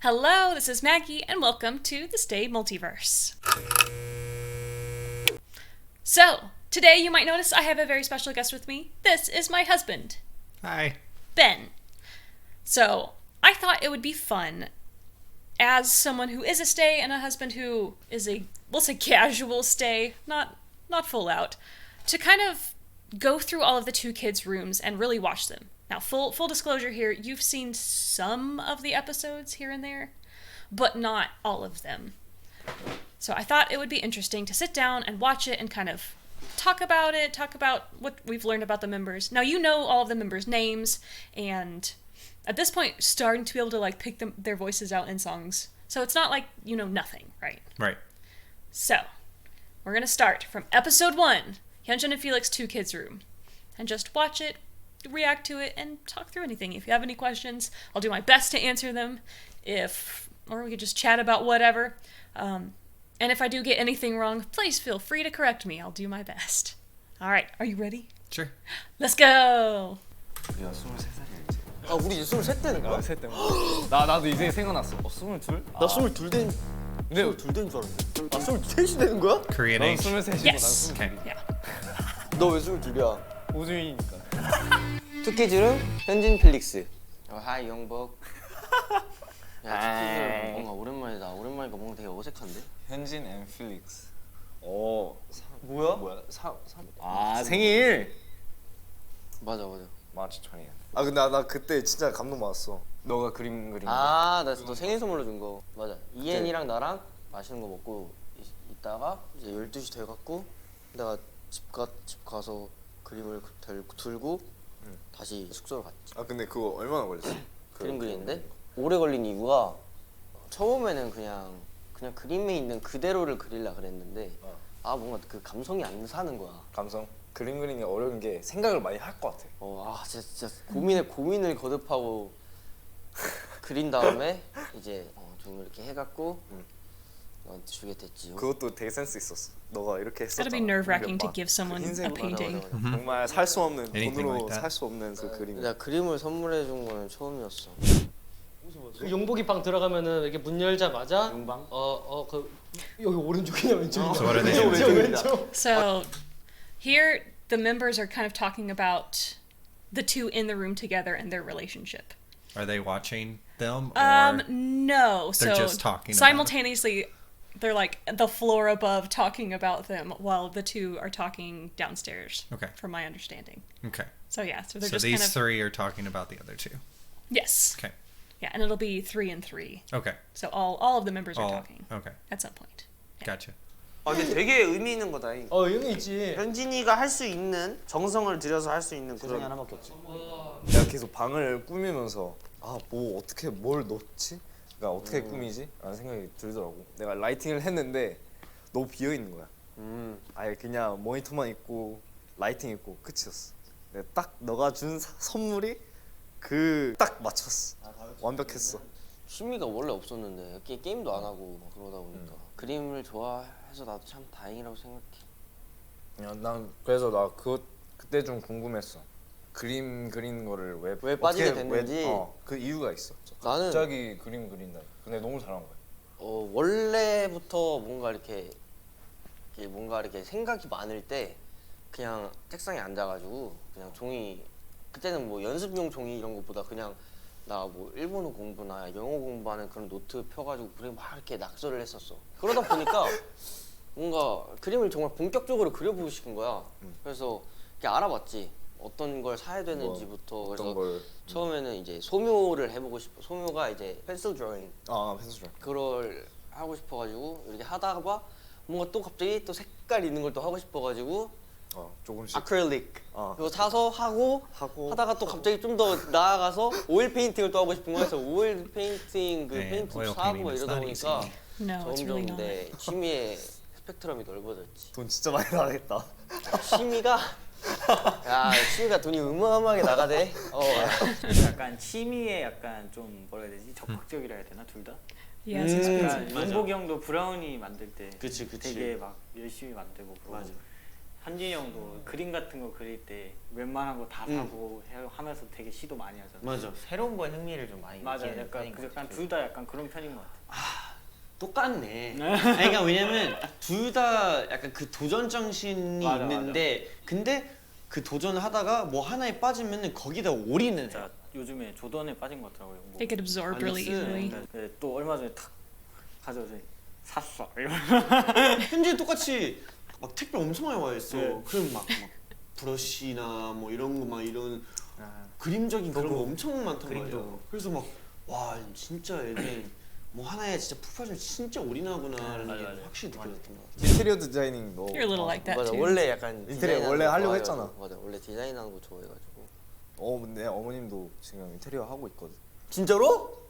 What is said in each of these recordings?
Hello, this is Maggie, and welcome to the Stay Multiverse. So, today you might notice I have a very special guest with me. This is my husband. Hi. Ben. So, I thought it would be fun, as someone who is a stay and a husband who is we'll say casual stay, not full out, to kind of go through all of the two kids' rooms and really watch them. Now, full disclosure here, you've seen some of the episodes here and there, but not all of them. So I thought it would be interesting to sit down and watch it and kind of talk about what we've learned about the members. Now, you know all of the members' names, and at this point, starting to be able to pick their voices out in songs. So it's not like you know nothing, right? Right. So, we're going to start from episode 1, Hyunjin and Felix 2 Kids Room, and just watch it, react to it, and talk through anything. If you have any questions, I'll do my best to answer them, or we could just chat about whatever. And if I do get anything wrong, please feel free to correct me. I'll do my best. Alright, are you ready? Sure. Let's go! 우리가 23살이야. 아 우리 이제 23되는 거야? 셋 때문에. 나도 이제 생각났어. 22? 나 22 된... 근데 22 된 줄 알았는데 아 23이 되는 거야? Korean 넌 age. 23이고 Yes. 난 22. Okay. Yeah. 너 왜 22야? 오주인이니까. 투키즈는 현진 필릭스 하이 영복 야 투키즈 뭔가 오랜만이다. 오랜만이니까 뭔가 되게 어색한데? 현진 앤 필릭스. 뭐야? 생일. 맞아 마치 20일. 아 근데 나 그때 진짜 감동 받았어. 너가 그림 그린 거. 나 너 생일 선물로 준 거 맞아. 이엔이랑 나랑 맛있는 거 먹고 있다가 이제 12시 돼갖고 내가 집 가서 그림을 들고 다시 숙소로 갔지. 아 근데 그거 얼마나 걸렸어? 그림 그리는데 오래 걸린 이유가 처음에는 그냥 그림에 있는 그대로를 그리려 그랬는데 뭔가 그 감성이 안 사는 거야. 감성? 그림 그리는 게 어려운 게 생각을 많이 할 것 같아. 진짜 고민을 거듭하고 그린 다음에 이제 좀 이렇게 해갖고 너한테 주게 됐지. 그것도 되게 센스 있었어. 너가 이렇게 It's 했었잖아. gotta be nerve-wracking to 막 give someone a 흰색으로 painting. 맞아. 정말 살 수 없는 Anything 돈으로 like that. 살 수 없는 그 그림. 내가 그림을 선물해 준 거는 처음이었어. 그 용복이 방 들어가면은 이렇게 문 열자마자 용방? 그 여기 오른쪽이냐 왼쪽이냐. So what are they 왼쪽. So, here the members are kind of talking about the two in the room together and their relationship. Are they watching them or No. they're So just talking about it? simultaneously, they're like the floor above talking about them while the two are talking downstairs. Okay. From my understanding. Okay. So yeah, so they're So just these kind of three are talking about the other two. yes. Okay. Yeah, and it'll be 3 and 3. Okay. So all of the members are All talking okay. at some point. Gotcha. 근데 되게 의미 있는 거다. 의미 있지. 현진이가 할 수 있는 정성을 들여서 할 수 있는 그런 하나밖에 없지. 내가 계속 방을 꾸미면서 뭐 어떻게 뭘 넣지? 그러니까 어떻게 꾸미지? 라는 생각이 들더라고. 내가 라이팅을 했는데 너무 비어 있는 거야. 아예 그냥 모니터만 있고 라이팅 있고 끝이었어. 내가 딱 너가 준 선물이 딱 맞췄어. 완벽했어. 취미가 원래 없었는데 게임도 안 하고 막 그러다 보니까 그림을 좋아해서 나도 참 다행이라고 생각해. 난 그래서 나 그때 좀 궁금했어. 그림 그리는 거를 왜 빠지게 어떻게, 됐는지. 그 이유가 있어. 나는 갑자기 그림 그린다. 근데 너무 잘한 거야. 원래부터 뭔가 이렇게 생각이 많을 때 그냥 책상에 앉아가지고 그냥 종이 그때는 뭐 연습용 종이 이런 것보다 그냥 나 뭐 일본어 공부나 영어 공부하는 그런 노트 펴가지고 그림 막 이렇게 낙서를 했었어. 그러다 보니까 뭔가 그림을 정말 본격적으로 그려보고 싶은 거야. 그래서 이렇게 알아봤지. 어떤 걸 사야 되는지부터. 그래서 처음에는 이제 소묘를 해보고 싶어. 소묘가 이제 펜슬 드로잉. 펜슬 드로잉. 그걸 하고 싶어가지고 이렇게 하다가 뭔가 또 갑자기 또 색깔 있는 걸 또 하고 싶어가지고 조금씩. 아크릴릭 그거 사서 하고 하다가 또 갑자기 좀 더 나아가서 오일 페인팅을 또 하고 싶은 거야. 그래서 오일 페인팅 그 페인트 oil 사고 painting 막 is 이러다 not 보니까 No, it's really 점점 not. 내 취미의 스펙트럼이 넓어졌지. 돈 진짜 많이 나가겠다. 취미가 돈이 어마어마하게 나가대. 약간 취미에 약간 좀 뭐라 해야 되지? 적극적이라 해야 되나 둘 다? Yes, it's 약간 용복이 형도 브라우니 만들 때 그치. 되게 막 열심히 만들고 그러고 현진이 형도 그림 같은 거 그릴 때 웬만한 거 다 사고 하면서 되게 시도 많이 하잖아. 맞아. 새로운 거에 흥미를 좀 많이 맞아. 느끼는 약간 편인 것 같아. 둘 다 약간 그런 편인 것 같아. 똑같네. 아니, 그러니까 왜냐면 둘 다 약간 그 도전 정신이 맞아, 있는데 근데 그 도전을 하다가 뭐 하나에 빠지면은 거기다 올인을 해. 진짜 요즘에 조던에 빠진 것 같더라고요. 뭐. They get absorbed really 알렉스. easily. 네, 또 얼마 전에 탁 가져서 샀어. 이러면 현재 똑같이 막 택배 엄청 많이 와 있어. 네. 그럼 막 브러쉬나 뭐 이런 거 막 이런 아, 그림적인 그런 거 엄청 많단 그림도. 말이야. 그래서 막 와 진짜 얘네 뭐 하나에 진짜 푹 빠지면 진짜 올인하구나라는 맞아, 게 맞아. 확실히 느껴졌던 것 같아. 인테리어 디자이닝 너 You're a little like that 맞아 too. 원래 약간 인테리어 디자인하는 원래 거 하려고 좋아해가지고. 했잖아. 맞아 원래 디자인하는 거 좋아해가지고. 내 어머님도 지금 인테리어 하고 있거든. 진짜로?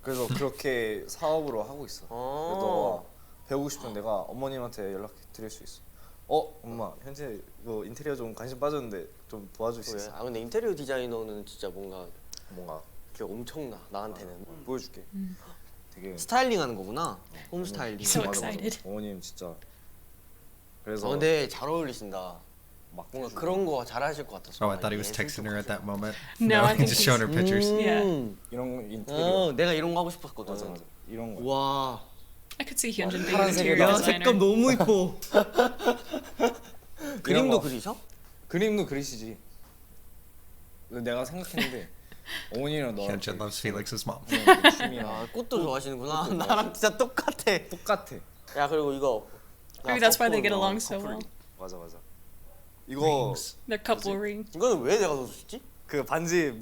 그래서 그렇게 사업으로 하고 있어. 그래서 너가 배우고 싶으면 내가 어머님한테 연락 드릴 수 있어. 엄마 현재 이거 인테리어 좀 관심 빠졌는데 좀 도와줄 수 그래. 있어? 아 근데 인테리어 디자이너는 진짜 뭔가 뭔가 그게 엄청나 나한테는. 보여줄게. 되게 스타일링하는 거구나. 홈 스타일링. So 맞아, 맞아. excited. 어머님 진짜 그래서 근데 잘 어울리신다. 막 뭔가 해주고. 그런 거 잘하실 것 같았어. Oh, I thought he was texting her at that moment. No, I think just showing her pictures. Yeah. 이런 거 인테리어 내가 이런 거 하고 싶었거든. 맞아 맞아 이런 거. 와. I could see Hyunjin being an 파란색에다가 interior 야 designer. 색감 너무 이뻐. 그림도 거. 그리셔? 그림도 그리시지. 내가 생각했는데 어머니랑 너랑 Hyunjin loves Felix's mom. 취미랑 야 꽃도 좋아하시는구나. 나랑 진짜 똑같아. 똑같아. 야 그리고 이거. Maybe that's why they get along so well. 맞아 맞아. 이거 Their couple ring. 이거는 왜 내가 줬지? 그 반지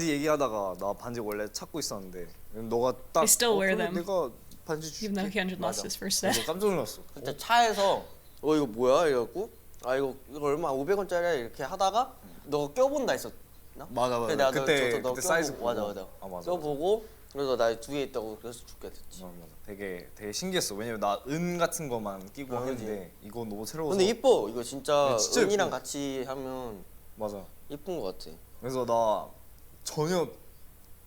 얘기하다가 나 반지 원래 찾고 있었는데 너가 딱 They still wear 그래, them. 내가 반지 줄게. Even though Hyunjin lost his first set. 그래서 깜짝 놀랐어. 그때 차에서 이거 뭐야 이래갖고 이거 얼마 500원짜리야 이렇게 하다가 너가 껴본다 했었나? 맞아 맞아. 그래서 내가 그때 너 그때 사이즈 껴보고 맞아 보고. 맞아. 맞아. 껴보고 그래서 나 뒤에 있다고 그래서 줄게 됐지. 맞아. 되게 신기했어. 왜냐면 나 은 같은 거만 끼고 아, 그지. 하는데 이거 너무 새로워서. 근데 이뻐 이거 진짜 근데 진짜 은이랑 예뻐. 같이 하면 맞아. 이쁜 것 같아. 그래서 나 전혀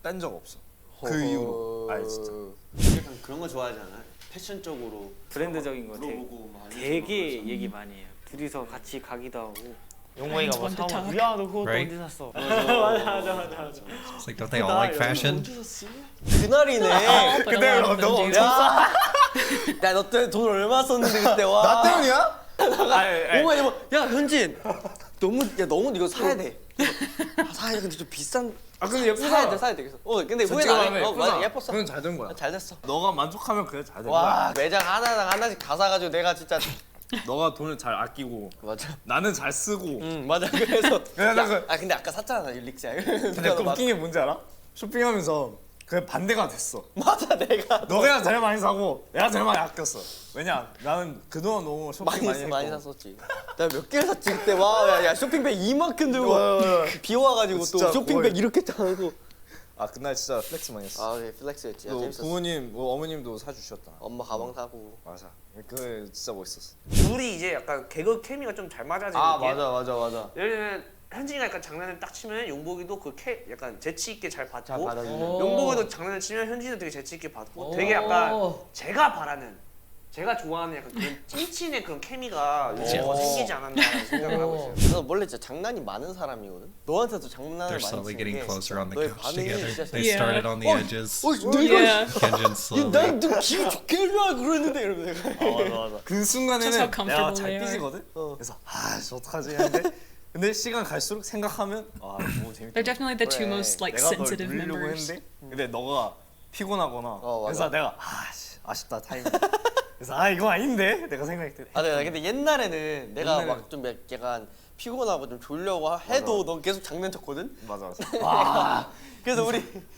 뺀 적 없어. 그 이후로. 아 진짜. 약간 그런 거 좋아하지 않아? 패션적으로 브랜드적인 거 물어보고 막 되게 얘기 많이 해요. 둘이서 같이 가기도 하고. 용모이가 뭐 사면 야너 그거 Right? 언제 샀어? It's like, don't they all like fashion? 그날이네. But a lot of them do. 야너 때문에 돈 얼마 썼는데 그때 와. 나 때문이야? 어머 이거 야 현진 너무 이거 사야 돼. 사야 돼. 근데 좀 비싼. 아 근데 사야 돼. 그래서 근데 후회 안 해. 맞아 예뻤어. 그건 잘 된 거야. 잘 됐어. 너가 만족하면 그게 잘 된 거야. 와 매장 하나당 하나씩 다 사가지고 내가 진짜 너가 돈을 잘 아끼고 맞아. 나는 잘 쓰고. 맞아. 그래서 그래서 근데 아까 샀잖아 릴릭스야. 근데 그 웃긴 게 뭔지 알아? 쇼핑하면서 그 반대가 됐어. 맞아 내가 너가 제일 많이 사고 내가 제일 많이 아꼈어. 왜냐? 나는 그동안 너무 쇼핑 많이 했고. 많이 샀었지. 내가 몇 개를 샀지 그때 와 쇼핑백 이만큼 들고 비 와가지고 또 진짜 쇼핑백 거의- 이렇게 짜고. 아 그날 진짜 플렉스 많이 했어. 아 플렉스였지. 너 재밌었어. 부모님, 어머님도 사주셨다. 엄마 가방 사고. 맞아. 그 진짜 멋있었어. 둘이 이제 약간 개그 케미가 좀 잘 맞아지는 느낌? 맞아. 예를 들면 현진이가 약간 장난을 딱 치면 용복이도 약간 재치 있게 잘 받고 잘 받아주는. 용복이도 장난을 치면 현진이도 되게 재치 있게 받고 되게 약간 제가 바라는 제가 좋아하는 약간 그런 찐친의 그런 케미가 요즘 더 생기지 않았나라는 생각을 하고 있어요. 난 원래 진짜 장난이 많은 사람이거든. 너한테도 장난을 They're 많이 slowly 치는 getting 게 closer on the 너의 couch 반응이 together. 진짜 They Yeah. started on the edges. Yeah. Hyunjin slowly. 난너 기분 좋게 해줘야 그러는데 이러면 내가. 맞아. 그 순간에는 Just how 내가 comfortable 잘 they are. 삐지거든. 그래서 아씨 어떡하지 했는데 근데 시간 갈수록 생각하면 너무 재밌다. They're definitely the two 그래. most like 내가 널 sensitive 놀리려고 members. 했는데 근데 너가 피곤하거나 맞아. 그래서 내가 아쉽다 타이밍. 그래서 이거 아닌데 내가 생각했을 때. 네, 근데 옛날에는 내가 옛날에는- 막 좀 약간 피곤하고 좀 졸려고 해도 넌 계속 장난쳤거든. 맞아. 그래서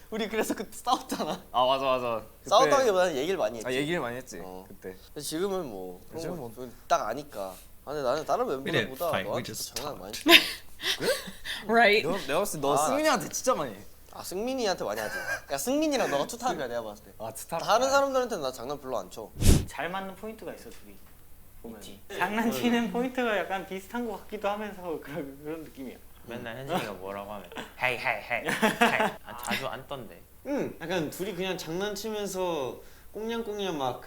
우리 그래서 그때 싸웠잖아. 아 맞아. 그때- 싸웠다기보다는 얘기를 많이 했지. 얘기를 많이 했지 어. 그때. 근데 지금은 뭐 지금은 뭐. 딱 아니까. 근데 나는 다른 didn't 멤버들보다 fight, we 너한테 just 장난 많이 쳐. Right. 내가 봤을 때 너 아. 승민이한테 진짜 많이 해. 승민이한테 많이 하지. 야 승민이랑 너가 투탑이야 내가 봤을 때. 스타라. 다른 사람들한테는 나 장난 별로 안 쳐. 잘 맞는 포인트가 있어 둘이. 보면 장난치는 포인트가 약간 비슷한 것 같기도 하면서 그런 느낌이야. 맨날 현진이가 뭐라고 하면 헤이 자주 안 떤대. 응. 약간 둘이 그냥 장난치면서 꽁냥꽁냥 막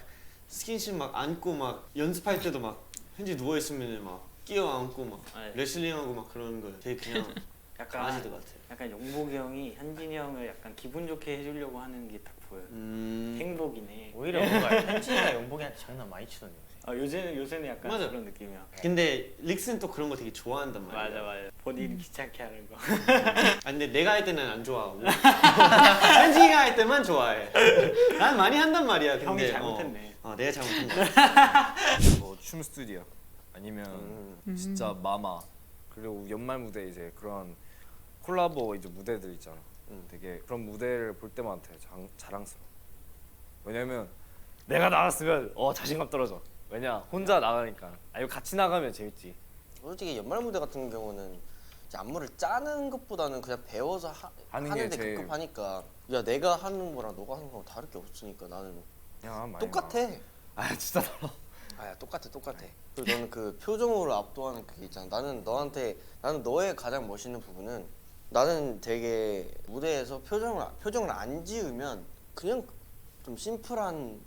스킨십 막 안고 막 연습할 때도 막 현지 누워 있으면 막 끼어안고 막 네. 레슬링하고 막 그러는 거 되게 그냥 약간 강아지들 같아요. 약간 용복이 형이 현진이 형을 약간 기분 좋게 해주려고 하는 게 딱 보여요. 행복이네. 오히려 뭔가 현진이가 용복이한테 장난 많이 치던데. 요새는 약간 맞아. 그런 느낌이야. 근데 릭스는 또 그런 거 되게 좋아한단 말이야. 맞아. 본인 귀찮게 하는 거. 아 근데 내가 할 때는 안 좋아하고 현진이가 할 때만 좋아해. 난 많이 한단 말이야. 근데 형이 잘못했네. 내가 잘못한 거야. 뭐춤 스튜디오 아니면 진짜 마마 그리고 연말 무대 이제 그런 콜라보 이제 무대들 있잖아. 되게 그런 무대를 볼 때마다 되게 자랑스러워. 왜냐면 내가 나갔으면 자신감 떨어져. 왜냐 혼자 나가니까. 이거 같이 나가면 재밌지. 솔직히 연말 무대 같은 경우는 이제 안무를 짜는 것보다는 그냥 배워서 하는 게 하는데 제일- 급급하니까 야 내가 하는 거랑 너가 하는 거랑 다를 게 없으니까 나는 야, 많이 똑같아. 진짜 달라. 아야 똑같아. 그리고 너는 그 표정으로 압도하는 그게 있잖아. 나는 너의 가장 멋있는 부분은 나는 되게 무대에서 표정을 안 지으면 그냥 좀 심플한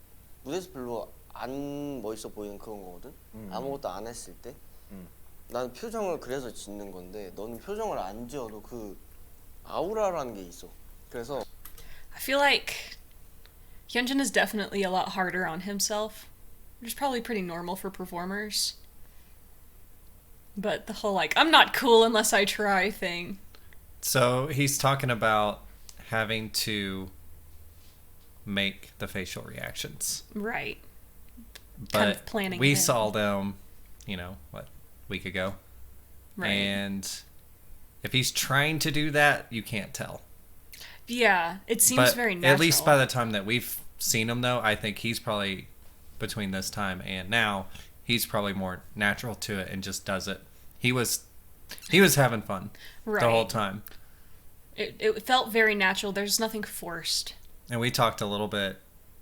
무대에서 별로 안 멋있어 보이는 그런 거거든. 아무것도 안 했을 때. 나는 표정을 그래서 짓는 건데 너는 표정을 안 지어도 그 아우라라는 게 있어. 그래서 I feel like Hyunjin is definitely a lot harder on himself, which is probably pretty normal for performers. But the whole like I'm not cool unless I try thing. So he's talking about having to make the facial reactions. Right. But Kind of planning we ahead. saw them, what, week ago? Right. And if he's trying to do that, you can't tell. Yeah, it seems But very natural. at least by the time that we've seen him, though, I think he's probably, between this time and now, he's probably more natural to it and just does it. He was having fun Right. the whole time. It felt very natural. There's nothing forced. And we talked a little bit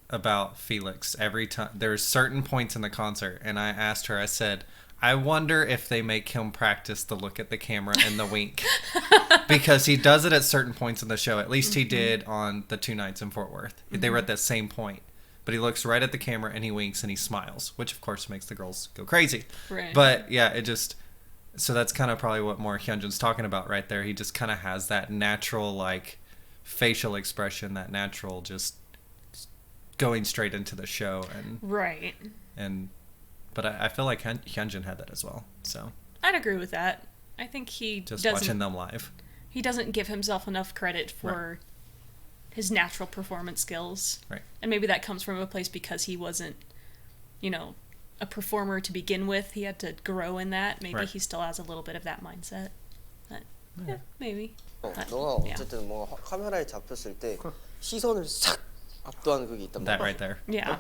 about Felix. Every time there's certain points in the concert, and I asked her, I said, I wonder if they make him practice the look at the camera and the wink. Because he does it at certain points in the show. At least he did on the 2 nights in Fort Worth. They were at that same point. But he looks right at the camera and he winks and he smiles, which of course makes the girls go crazy. Right. But yeah, so that's kind of probably what more Hyunjin's talking about right there. He just kind of has that natural like facial expression, that natural just going straight into the show Right. but I feel like Hyunjin had that as well. So I'd agree with that. I think he just doesn't watching them live. he doesn't give himself enough credit for his natural performance skills. Right. And maybe that comes from a place because he wasn't, a performer to begin with. He had to grow in that. Maybe Right. he still has a little bit of that mindset. But yeah, maybe. 너가 어쨌든 뭐 카메라에 잡혔을 때 시선을 싹 압도하는 그게 있단 That 말이야. right there. Yeah.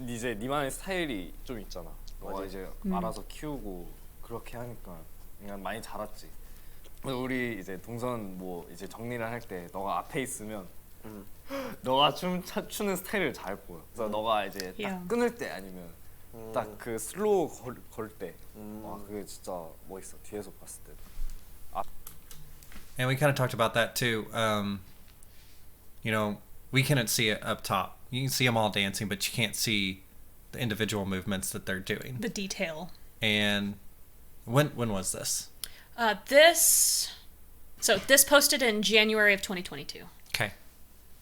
이제 니만의 스타일이 좀 있잖아. 너가 맞아. 이제 알아서 키우고 그렇게 하니까 그냥 많이 자랐지. 그래서 우리 이제 동선 뭐 이제 정리를 할 때 너가 앞에 있으면 너가 추는 스타일을 잘 보여. 그래서 너가 이제 딱 Yeah. 끊을 때 아니면 딱 그 슬로우 걸 때, 와 그게 진짜 멋있어. 뒤에서 봤을 때. And we kind of talked about that too. We couldn't see it up top. You can see them all dancing, but you can't see the individual movements that they're doing. The detail. And when was this? This posted in January of 2022. Okay.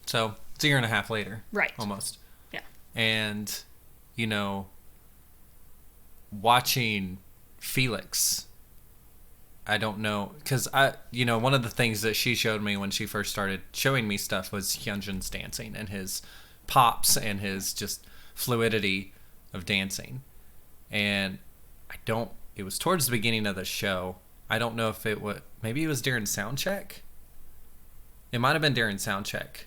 So it's a year and a half later. Right. Almost. Yeah. And, watching Felix, I don't know, because one of the things that she showed me when she first started showing me stuff was Hyunjin's dancing and his pops and his just fluidity of dancing. And it was towards the beginning of the show. I don't know if maybe it was during sound check. It might have been during sound check.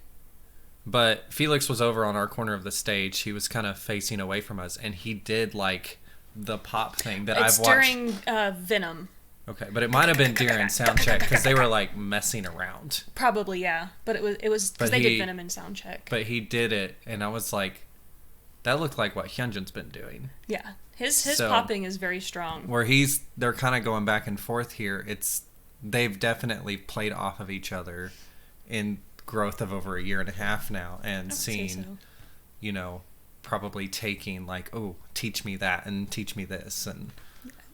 But Felix was over on our corner of the stage. He was kind of facing away from us, and he did like the pop thing that It's I've watched. during Venom. Okay, but it might have been during sound check because they were like messing around. Probably, yeah. But it was because But they he- did Venom in sound check. But he did it, and I was like, that looked like what Hyunjin's been doing. Yeah. His So- popping is very strong. Where they're kind of going back and forth here. They've definitely played off of each other in growth of over a year and a half now, and I would say seeing, so. probably taking like, oh, teach me that and teach me this, and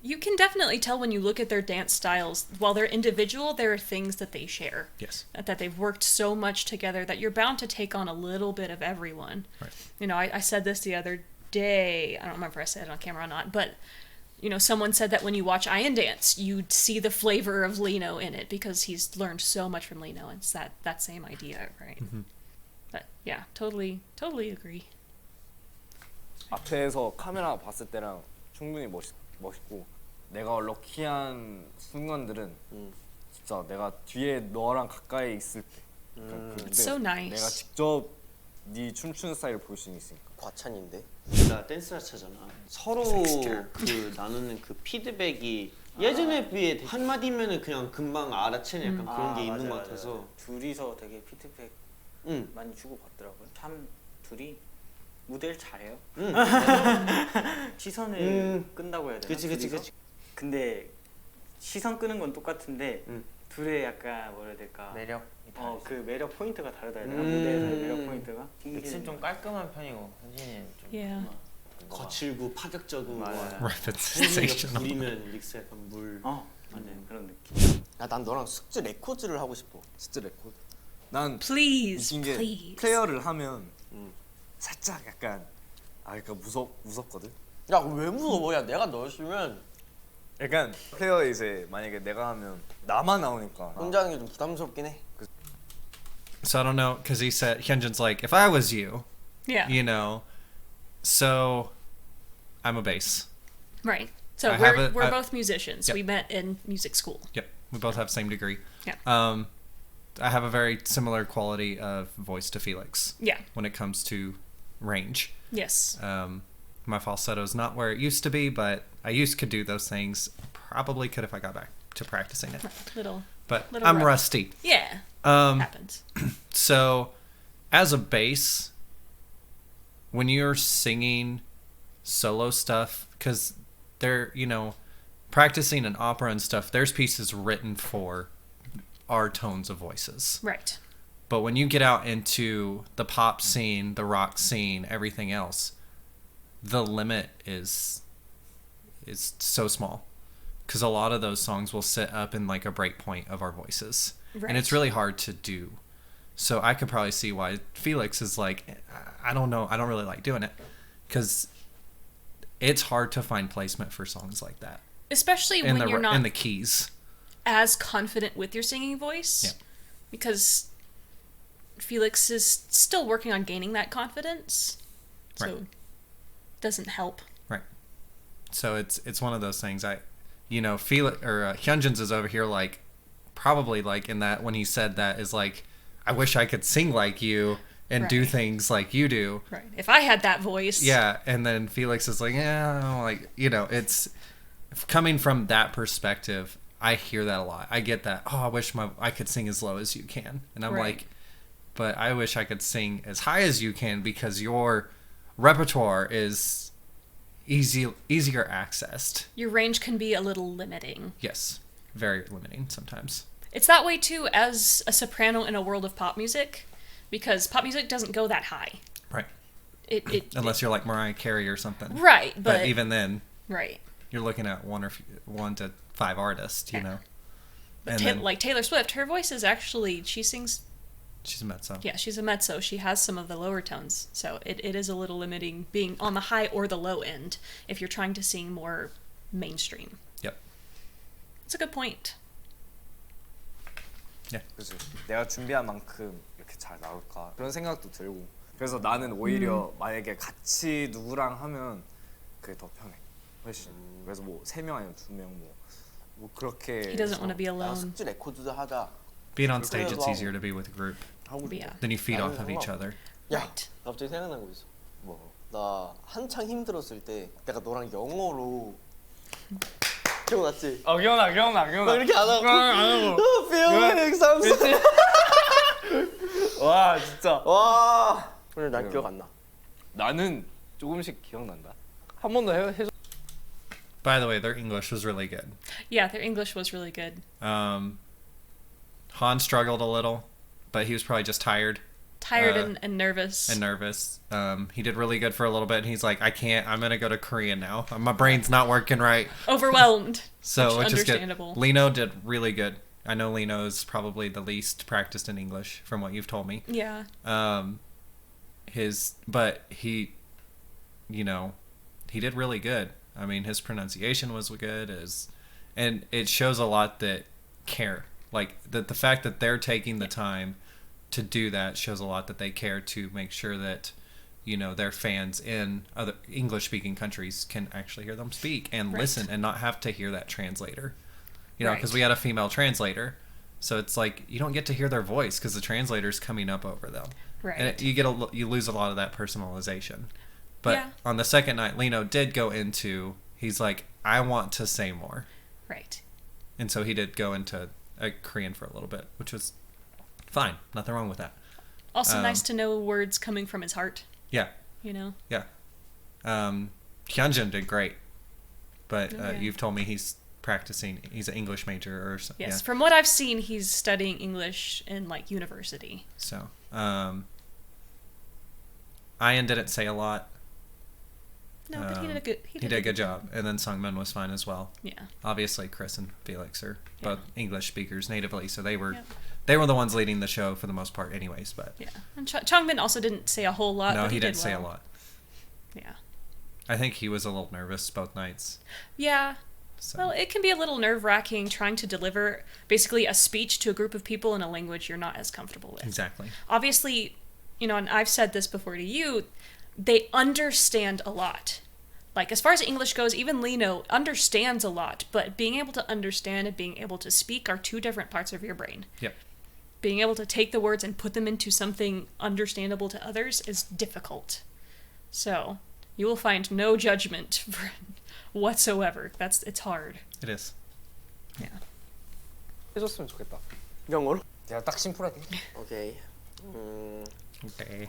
You can definitely tell when you look at their dance styles. While they're individual, there are things that they share. Yes. That they've worked so much together that you're bound to take on a little bit of everyone. Right. You know, I said this the other day. I don't remember if I said it on camera or not, but you know, someone said that when you watch Ian dance, you'd see the flavor of Lino in it because he's learned so much from Lino. It's that same idea, right? But yeah, totally agree. 앞에서 카메라 봤을 때랑 충분히 멋있고 내가 럭키한 순간들은 진짜 내가 뒤에 너랑 가까이 있을 때 그러니까 그 It's so nice. 내가 직접 네 춤추는 스타일을 볼 수 있으니까 과찬인데. 나 댄스라차잖아. 서로 그 나누는 그 피드백이 예전에 비해 한 마디면은 그냥 금방 알아채는 약간 그런 게 있는 것 같아서. 둘이서 되게 피드백 응. 많이 주고 받더라고요. 참 둘이 무대를 잘해요. 응. 시선을 끈다고 해야 되나? 그치. 근데 시선 끄는 건 똑같은데 둘의 약간 뭐라 해야 될까? 매력. 그 매력 포인트가 다르다 해야 되나? 무대에서의 매력 포인트가? 믹스는 좀 깔끔한 편이고 현진이는 좀 Yeah. 거칠고 파격적이고 맞아요. Rapid 현진이가 sensational. 불이면 릭스 약간 물. 맞아요. 그런 느낌. 난 너랑 숙제 레코드를 하고 싶어. 진짜 레코드 난 Please, 웃긴 게 please. 플레이어를 하면 살짝 약간 그러니까 무섭거든. 야 왜 무서워? 야 내가 너였으면 약간 플레이어 이제 만약에 내가 하면 나만 나오니까 혼자 하는 게 좀 부담스럽긴 해. So I don't know, because he said, Hyunjin's like, if I was you, Yeah. you know, so I'm a bass. Right. So I have we're a- both musicians. Yep. We met in music school. Yep, we both have same degree. Yeah. I have a very similar quality of voice to Felix Yeah. when it comes to range. Yes. My falsetto is not where it used to be, but I could do those things. Probably could if I got back to practicing it. Little. But Little I'm rough. rusty. Yeah. Um, Happens. So, as a bass, when you're singing solo stuff, because they're, you know, practicing an opera and stuff, there's pieces written for our tones of voices. Right. But when you get out into the pop scene, the rock scene, everything else, the limit is so small. Because a lot of those songs will sit up in like a break point of our voices. Right. And it's really hard to do. So I could probably see why Felix is like, I don't know, I don't really like doing it. Because it's hard to find placement for songs like that. Especially when you're not in the keys. as confident with your singing voice. Yeah. Because Felix is still working on gaining that confidence. So Right. doesn't help. Right. So it's one of those things. Felix or Hyunjin's is over here like probably like in that when he said that is like I wish I could sing like you and do Right. things like you do. Right. If I had that voice. Yeah, and then Felix is like, yeah, like it's coming from that perspective. I hear that a lot. I get that. Oh, I wish I could sing as low as you can, and I'm Right. like, but I wish I could sing as high as you can because your repertoire is easier accessed. Your range can be a little limiting. Yes, very limiting sometimes. It's that way too as a soprano in a world of pop music, because pop music doesn't go that high. Right. Unless you're like Mariah Carey or something. Right, But but even then, right. you're looking at one to five artists, you Yeah. know. But And then- like Taylor Swift, her voice is actually she sings. She's a mezzo. Yeah, she's a mezzo. She has some of the lower tones, so it is a little limiting being on the high or the low end if you're trying to sing more mainstream. Yep. It's a good point. 그치. 내가 준비한 만큼 이렇게 잘 나올까 그런 생각도 들고 그래서 나는 오히려 만약에 같이 누구랑 하면 그게 더 편해 훨씬 그래서 뭐 3명 아니면 2명 뭐 그렇게 He doesn't want to be 야 alone. 숙제 레코드도 하자. Being on stage, it's easier to be with a group. 하고 Yeah. Then you feed 나는 off of each other. 야 Right. 갑자기 생각난 거 있어. 뭐? 나 한창 힘들었을 때 내가 너랑 영어로 기억났지? 기억나 막 이렇게 안 하고 feeling something. 와 진짜 와 오늘 난 기억 안 나. 나는 조금씩 기억난다 한 번 더 해줘 By the way, their English was really good. Yeah, their English was really good. Han struggled a little, but he was probably just tired. Tired and nervous. And nervous. He did really good for a little bit, and he's like, I can't. I'm gonna go to Korean now. My brain's not working right. Overwhelmed. So which which is good. understandable. Lino did really good. I know Lino is probably the least practiced in English from what you've told me. Yeah. But he, he did really good. I mean, his pronunciation was good, and it shows a lot that care. Like the fact that they're taking the time to do that shows a lot that they care to make sure that, their fans in other English-speaking countries can actually hear them speak and listen and not have to hear that translator. Because we had a female translator, so it's like you don't get to hear their voice because the translator's coming up over them. Right. And you lose a lot of that personalization. But on the second night, Lino did go into, he's like, I want to say more. Right. And so he did go into Korean for a little bit, which was fine. Nothing wrong with that. Also nice to know words coming from his heart. Yeah. Yeah. Hyunjin did great. But you've told me he's practicing, he's an English major or something. Yes, from what I've seen, he's studying English in university. So, Ian didn't say a lot. No, but he did a good job. And then Sungmin was fine as well. Yeah. Obviously, Chris and Felix are both English speakers natively, so they were the ones leading the show for the most part, anyways. But yeah, and Chongmin also didn't say a whole lot. No, but he didn't say a lot. Yeah. I think he was a little nervous both nights. Yeah. So. Well, it can be a little nerve-wracking trying to deliver basically a speech to a group of people in a language you're not as comfortable with. Exactly. Obviously, and I've said this before to you, they understand a lot. Like, as far as English goes, even Lino understands a lot, but being able to understand and being able to speak are two different parts of your brain. Yep. Being able to take the words and put them into something understandable to others is difficult. So, you will find no judgment whatsoever. It's hard. It is. Yeah. 해줬으면 좋겠다. 영어로? 그냥 딱 심플하게. 오케이. Okay.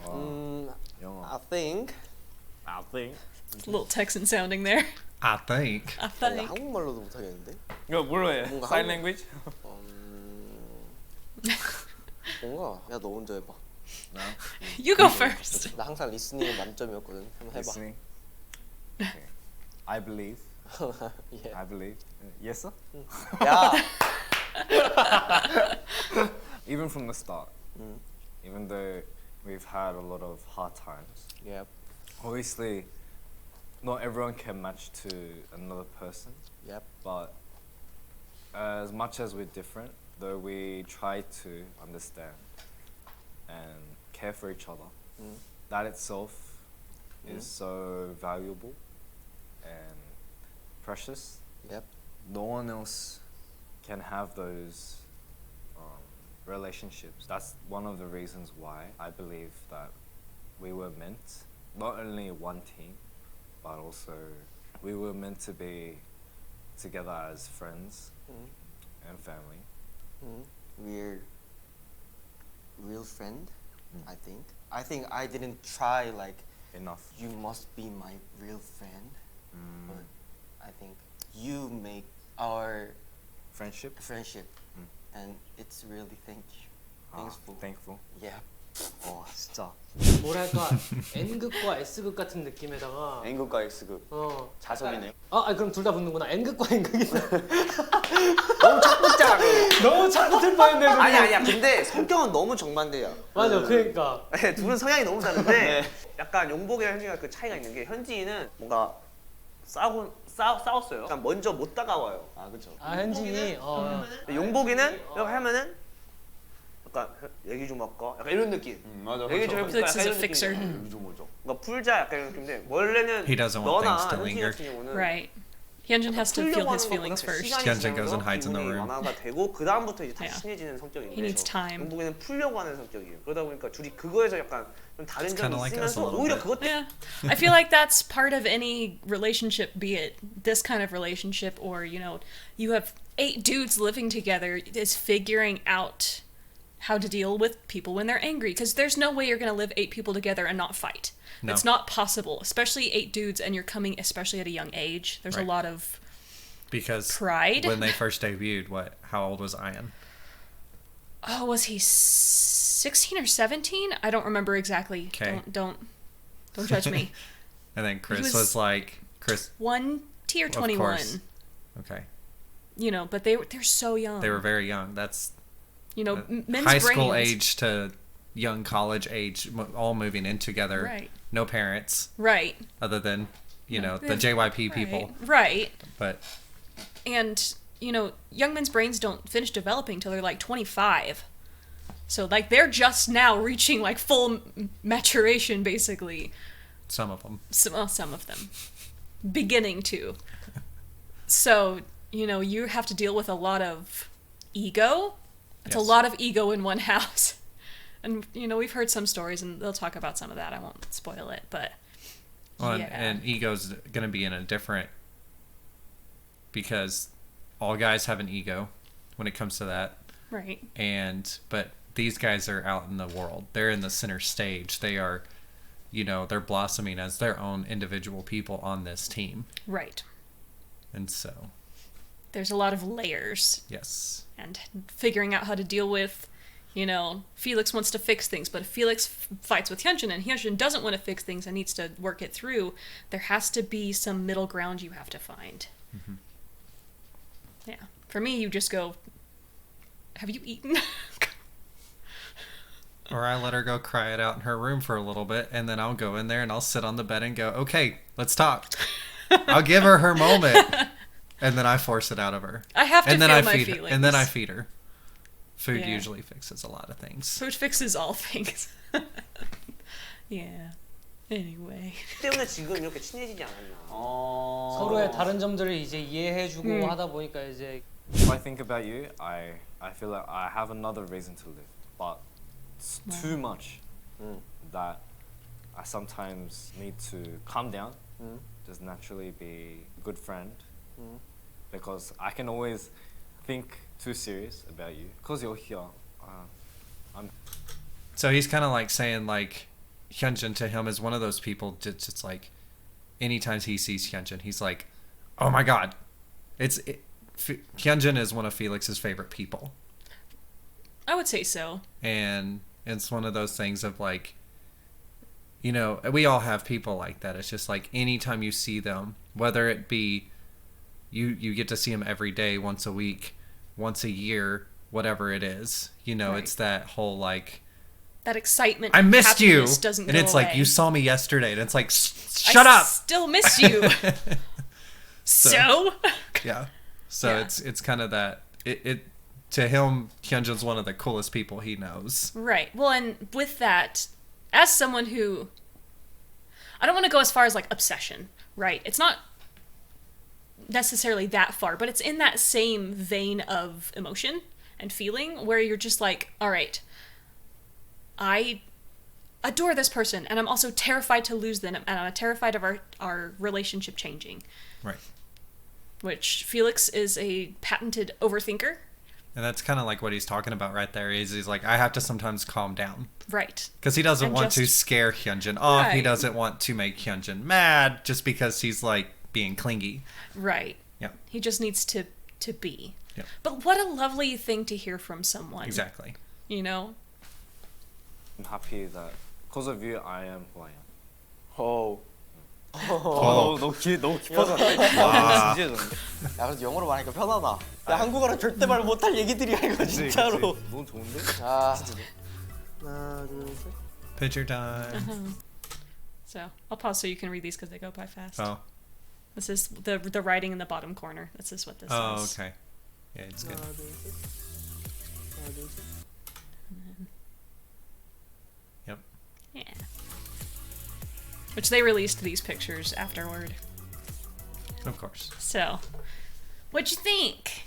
영어. I think It's a little Texan sounding there. I think. I think. 한국말로도 못하겠는데? 이거 뭘로 해? 뭔가 Sign 한국- language? 뭔가 야 너 먼저 해봐. You go first. 나 항상 리스닝은 만점이었거든. 한번 해봐. Listening. Okay. I believe. 예. I believe. Yes, sir? 야. Even from the start, even though we've had a lot of hard times, Yep. obviously not everyone can match to another person, Yep. but as much as we're different, though we try to understand and care for each other, that itself is so valuable and precious. Yep. No one else can have those relationships. That's one of the reasons why I believe that we were meant, not only one team, but also we were meant to be together as friends and family. We're real friend, I think. I think I didn't try like Enough. you must be my real friend, but I think you make our Friendship. friendship, and it's really thankful. Thankful. Yeah. 진짜. 뭐랄까 N극과 S극 같은 느낌에다가 N극과 X극. 자석이네. 그럼 둘 다 붙는구나. N극과 N극이 있어. 너무 착붙잖아. 너무 잘 붙을 뻔했네. 아니야. 근데 성격은 너무 정반대야. 맞아. 그러니까 둘은 성향이 너무 다른데 약간 용복이랑 현진이가 그 차이가 있는 게 현진이는 뭔가 싸웠어요. 그러니까 먼저 못 다가와요. 그렇죠. 현진이 용복이는 이렇게 하면은 약간 얘기 좀 할까? 약간 이런 느낌. 맞아. 얘기 좀 해볼까? Felix is 약간 a 이런 fixer. 느낌. 뭔가 풀자 약간 이런 느낌인데 원래는 He doesn't want 너나 things to 현진이 linger. 같은 경우는 Right. Hyunjin has to feel 풀려고 his 하는 feelings 것보다 first. 시간이 Hyunjin goes 지나면서 and hides in the 기분이 room. 완화가 되고 그 다음부터 이제 다시 Yeah. 친해지는 성격인데 He needs time. 용복이는 풀려고 하는 성격이에요. 그러다 보니까 둘이 그거에서 약간 좀 다른 It's 점이 kinda like us a 있으면서 little 오히려 bit. 그것 Yeah. I feel like that's part of any relationship, be it this kind of relationship or, you have 8 dudes living together, is figuring out how to deal with people when they're angry. Because there's no way you're going to live 8 people together and not fight. No. It's not possible, especially 8 dudes and you're coming especially at a young age. There's Right. a lot of Because pride. when they first debuted, how old was Ian? Oh, was he 16 or 17? I don't remember exactly. 'Kay. Don't judge me. And then Chris was- was like, Chris, 20 or Of 21. course. okay. You know, but they're so young. They were very young. That's you know, men's high school brains. age to young college age, all moving in together. Right. No parents, Right. other than, you know, the They're- JYP people. Right. But And, you know, young men's brains don't finish developing till they're like 25. So, like, they're just now reaching, like, full maturation, basically. some of them. Some of them. Beginning to. So, you know, you have to deal with a lot of ego. It's a Yes. lot of ego in one house. And, you know, we've heard some stories, and they'll talk about some of that. I won't spoil it, but... Well, yeah. and ego's going to be in a different, because all guys have an ego when it comes to that. Right. But these guys are out in the world. They're in the center stage. They are, you know, they're blossoming as their own individual people on this team. Right. And so, There's a lot of layers. yes. And figuring out how to deal with, you know, Felix wants to fix things, but if Felix fights with Hyunjin and Hyunjin doesn't want to fix things and needs to work it through, there has to be some middle ground you have to find. Mm-hmm. Yeah. For me, you just go, have you eaten? Or I let her go cry it out in her room for a little bit, and then I'll go in there and I'll sit on the bed and go, okay, let's talk. I'll give her her moment, and then I force it out of her. I have to and then feel I my feed feelings. Her, and then I feed her. Food Yeah. usually fixes a lot of things. Food fixes all things. Yeah. Anyway. 때문에 지금 이렇게 친해지지 않았나. 서로의 다른 점들을 이제 이해해주고 하다 보니까 이제 If I think about you, I feel like I have another reason to live, but it's too much that I sometimes need to calm down, just naturally be a good friend, because I can always think too serious about you because you're here. So he's kind of like saying, like, Hyunjin to him is one of those people just like, anytime he sees Hyunjin, he's like, oh my god. Hyunjin is one of Felix's favorite people. I would say so. And it's one of those things of like, you know, we all have people like that. It's just like anytime you see them, whether it be you get to see them every day, once a week, once a year, whatever it is, you know, Right. it's that whole like, That excitement. I missed you, happiness doesn't and go it's like, away. you saw me yesterday, and it's like, shut I up. still miss you. So? Yeah. So Yeah. it's kind of that it to him, Hyunjin's one of the coolest people he knows. Right. Well, and with that, as someone who, I don't want to go as far as like obsession, right? It's not necessarily that far, but it's in that same vein of emotion and feeling where you're just like, all right, I adore this person, and I'm also terrified to lose them, and I'm terrified of our relationship changing. Right. Which Felix is a patented overthinker. And that's kind of like what he's talking about right there. He's like, I have to sometimes calm down. Right. Because he doesn't And want to just- scare Hyunjin off. He Right. doesn't want to make Hyunjin mad just because he's like being clingy. Right. Yeah. He just needs to be. Yeah. But what a lovely thing to hear from someone. Exactly. You know? I'm happy that because of you, I am who I am. 어. 너무 깊어졌네. 와. 진지해졌네. 야 그래도 영어로 말하니까 편하다. 야 한국어로 절대 말 못할 얘기들이야 이거 진짜로. 너무 좋은데? 아. 하나 둘 셋. Picture time. So I'll pause so you can read these because they go by fast. Oh. This is the writing in the bottom corner. This is what this Oh, says. okay. Yeah, it's good. 하나 둘 셋. 하나 둘 셋. Yep. Yeah. Which they released these pictures afterward. Of course. So, what'd you think?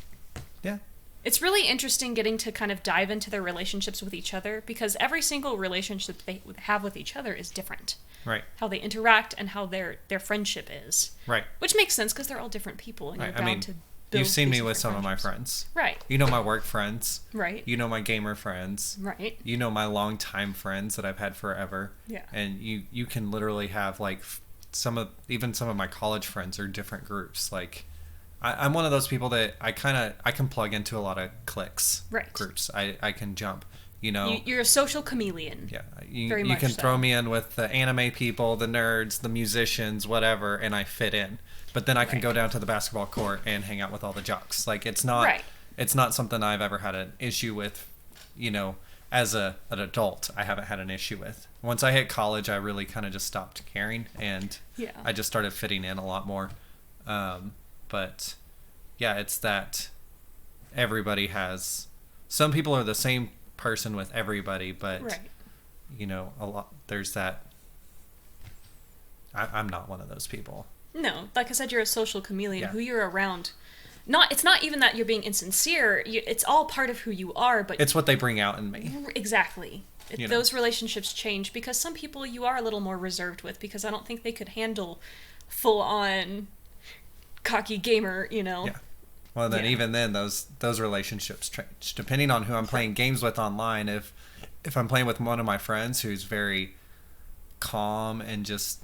Yeah. It's really interesting getting to kind of dive into their relationships with each other because every single relationship they have with each other is different. Right. How they interact and how their friendship is. Right. Which makes sense because they're all different people and Right. you're I bound mean, to build you've seen these me with different some of my friendships. friends. Right. You know my work friends. Right. You know my gamer friends. Right. You know my longtime friends that I've had forever. Yeah. And you can literally have like some of my college friends are different groups. Like I'm one of those people that I can plug into a lot of cliques, Right. groups. I can jump. You know, You're a social chameleon. yeah. Very You much can so. throw me in with the anime people, the nerds, the musicians, whatever, and I fit in. But then I can Right. go down to the basketball court and hang out with all the jocks. Like it's not Right. it's not something I've ever had an issue with. You know, as an adult, I haven't had an issue with. Once I hit college, I really kind of just stopped caring, and Yeah. I just started fitting in a lot more. But yeah, it's that everybody has. Some people are the same person with everybody, but Right. you know, a lot. There's that. I'm not one of those people. No, like I said, you're a social chameleon. Yeah. Who you're around. It's not even that you're being insincere. It's all part of who you are. But It's what they bring out in me. exactly. You know. Those relationships change because some people you are a little more reserved with because I don't think they could handle full on cocky gamer. You know. Yeah. Well, then Yeah. even then, those relationships change depending on who I'm playing games with online. If I'm playing with one of my friends who's very calm and just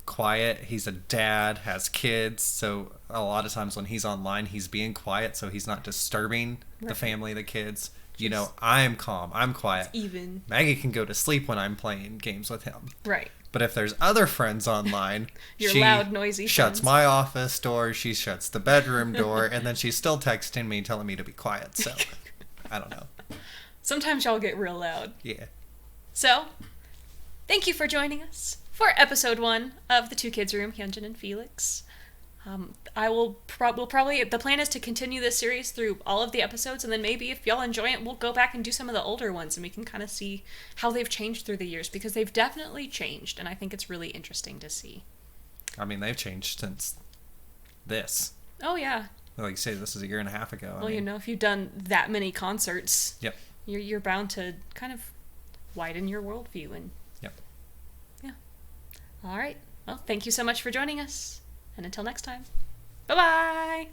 quiet, he's a dad, has kids, so a lot of times when he's online, he's being quiet, so he's not disturbing the Right. family, the kids. You know, I'm calm, I'm quiet. Even. Maggie can go to sleep when I'm playing games with him. Right. But if there's other friends online, Your she loud, noisy shuts friends. my office door, she shuts the bedroom door, and then she's still texting me telling me to be quiet. So, I don't know. Sometimes y'all get real loud. Yeah. So, thank you for joining us for episode 1 of the Two Kids Room, Hyunjin and Felix. We'll probably, the plan is to continue this series through all of the episodes, and then maybe if y'all enjoy it, we'll go back and do some of the older ones, and we can kind of see how they've changed through the years, because they've definitely changed, and I think it's really interesting to see. I mean, they've changed since this. Oh, yeah. Like you say, this is a year and a half ago. Well, you know, if you've done that many concerts, Yep. you're bound to kind of widen your worldview, and Yep. yeah. All right. Well, thank you so much for joining us, and until next time, bye-bye!